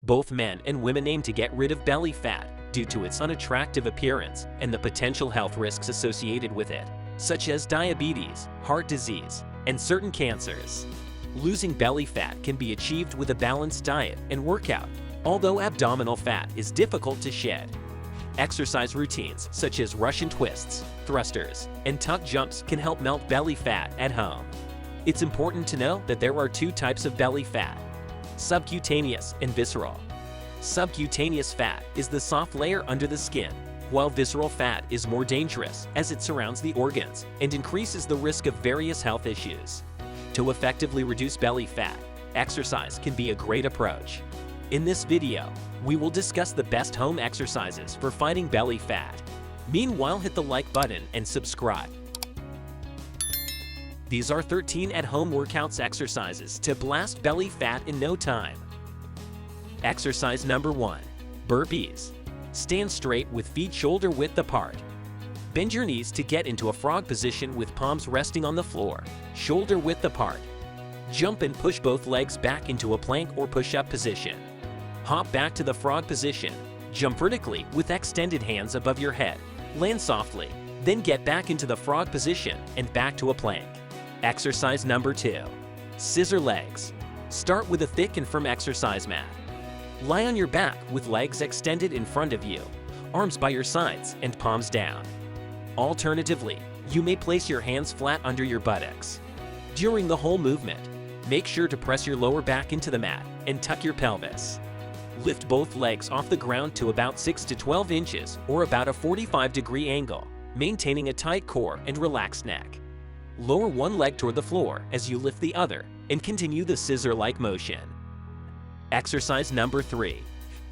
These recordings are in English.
Both men and women aim to get rid of belly fat due to its unattractive appearance and the potential health risks associated with it, such as diabetes, heart disease, and certain cancers. Losing belly fat can be achieved with a balanced diet and workout, although abdominal fat is difficult to shed. Exercise routines such as Russian twists, thrusters, and tuck jumps can help melt belly fat at home. It's important to know that there are two types of belly fat: subcutaneous and visceral. Subcutaneous fat is the soft layer under the skin, while visceral fat is more dangerous as it surrounds the organs and increases the risk of various health issues. To effectively reduce belly fat, exercise can be a great approach. In this video, we will discuss the best home exercises for fighting belly fat. Meanwhile, hit the like button and subscribe. These are 13 at-home workouts exercises to blast belly fat in no time. Exercise number 1. Burpees. Stand straight with feet shoulder width apart. Bend your knees to get into a frog position with palms resting on the floor, shoulder width apart. Jump and push both legs back into a plank or push-up position. Hop back to the frog position. Jump vertically with extended hands above your head. Land softly, then get back into the frog position and back to a plank. Exercise number 2. Scissor legs. Start with a thick and firm exercise mat. Lie on your back with legs extended in front of you, arms by your sides and palms down. Alternatively, you may place your hands flat under your buttocks. During the whole movement, make sure to press your lower back into the mat and tuck your pelvis. Lift both legs off the ground to about 6 to 12 inches or about a 45-degree angle, maintaining a tight core and relaxed neck. Lower one leg toward the floor as you lift the other and continue the scissor-like motion. Exercise number 3.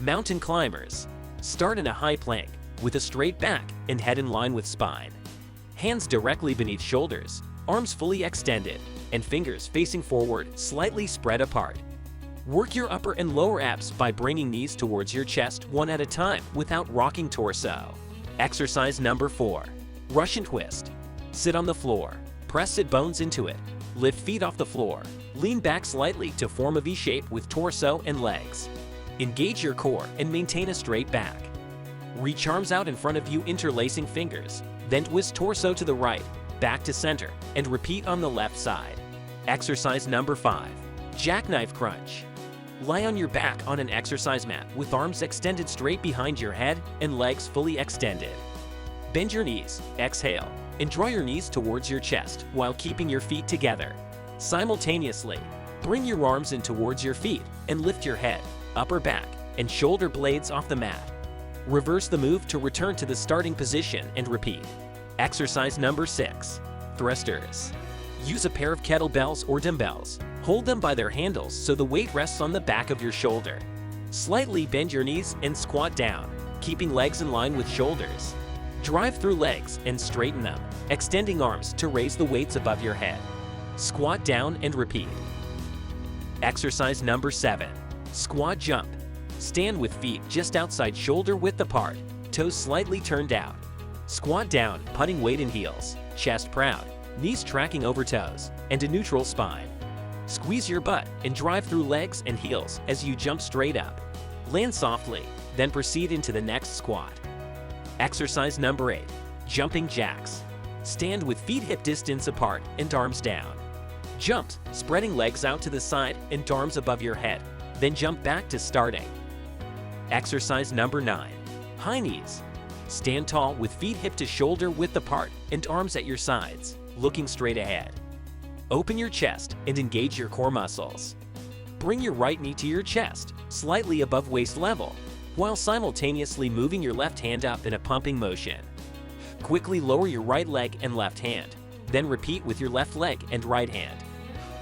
Mountain climbers. Start in a high plank with a straight back and head in line with spine. Hands directly beneath shoulders, arms fully extended, and fingers facing forward, slightly spread apart. Work your upper and lower abs by bringing knees towards your chest one at a time without rocking torso. Exercise number 4. Russian twist. Sit on the floor. Press sit bones into it. Lift feet off the floor. Lean back slightly to form a V shape with torso and legs. Engage your core and maintain a straight back. Reach arms out in front of you, interlacing fingers. Then twist torso to the right, back to center, and repeat on the left side. Exercise number 5. Jackknife crunch. Lie on your back on an exercise mat with arms extended straight behind your head and legs fully extended. Bend your knees, exhale, and draw your knees towards your chest while keeping your feet together. Simultaneously, bring your arms in towards your feet and lift your head, upper back, and shoulder blades off the mat. Reverse the move to return to the starting position and repeat. Exercise number 6. Thrusters. Use a pair of kettlebells or dumbbells. Hold them by their handles so the weight rests on the back of your shoulder. Slightly bend your knees and squat down, keeping legs in line with shoulders. Drive through legs and straighten them, extending arms to raise the weights above your head. Squat down and repeat. Exercise number 7. Squat jump. Stand with feet just outside shoulder width apart, toes slightly turned out. Squat down, putting weight in heels, chest proud, knees tracking over toes, and a neutral spine. Squeeze your butt and drive through legs and heels as you jump straight up. Land softly, then proceed into the next squat. Exercise number 8. Jumping jacks. Stand with feet hip distance apart and arms down. Jump, spreading legs out to the side and arms above your head, then jump back to starting. Exercise number 9. High knees. Stand tall with feet hip to shoulder width apart and arms at your sides, looking straight ahead. Open your chest and engage your core muscles. Bring your right knee to your chest, slightly above waist level, while simultaneously moving your left hand up in a pumping motion. Quickly lower your right leg and left hand, then repeat with your left leg and right hand.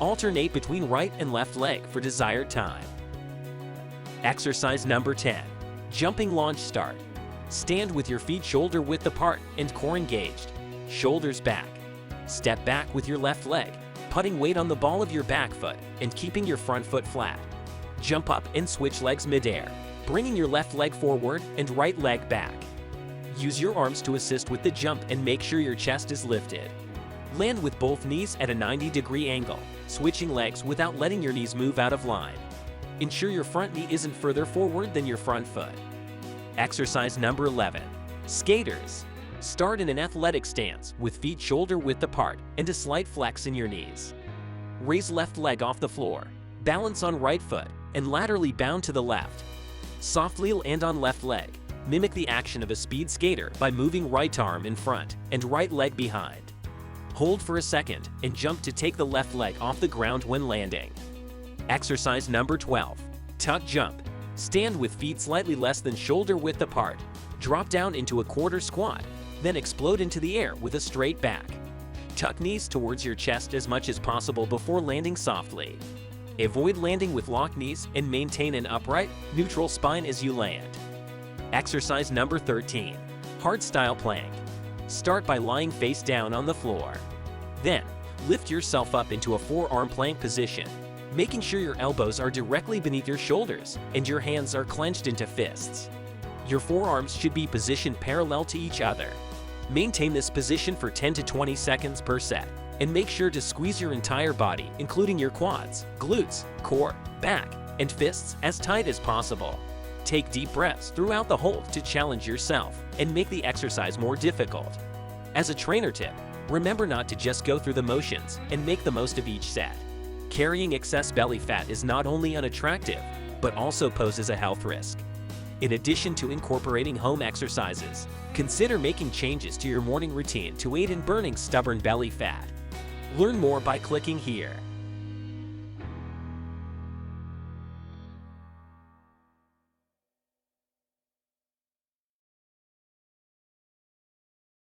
Alternate between right and left leg for desired time. Exercise number 10. Jumping launch start. Stand with your feet shoulder width apart and core engaged, shoulders back. Step back with your left leg, putting weight on the ball of your back foot and keeping your front foot flat. Jump up and switch legs midair, bringing your left leg forward and right leg back. Use your arms to assist with the jump and make sure your chest is lifted. Land with both knees at a 90-degree angle, switching legs without letting your knees move out of line. Ensure your front knee isn't further forward than your front foot. Exercise number 11. Skaters. Start in an athletic stance with feet shoulder-width apart and a slight flex in your knees. Raise left leg off the floor, balance on right foot, and laterally bound to the left. Softly land on left leg. Mimic the action of a speed skater by moving right arm in front and right leg behind. Hold for a second and jump to take the left leg off the ground when landing. Exercise number 12. Tuck jump. Stand with feet slightly less than shoulder width apart. Drop down into a quarter squat, then explode into the air with a straight back. Tuck knees towards your chest as much as possible before landing softly. Avoid landing with locked knees and maintain an upright, neutral spine as you land. Exercise number 13. Hardstyle plank. Start by lying face down on the floor. Then, lift yourself up into a forearm plank position, making sure your elbows are directly beneath your shoulders and your hands are clenched into fists. Your forearms should be positioned parallel to each other. Maintain this position for 10 to 20 seconds per set, and make sure to squeeze your entire body, including your quads, glutes, core, back, and fists as tight as possible. Take deep breaths throughout the hold to challenge yourself and make the exercise more difficult. As a trainer tip, remember not to just go through the motions and make the most of each set. Carrying excess belly fat is not only unattractive, but also poses a health risk. In addition to incorporating home exercises, consider making changes to your morning routine to aid in burning stubborn belly fat. Learn more by clicking here.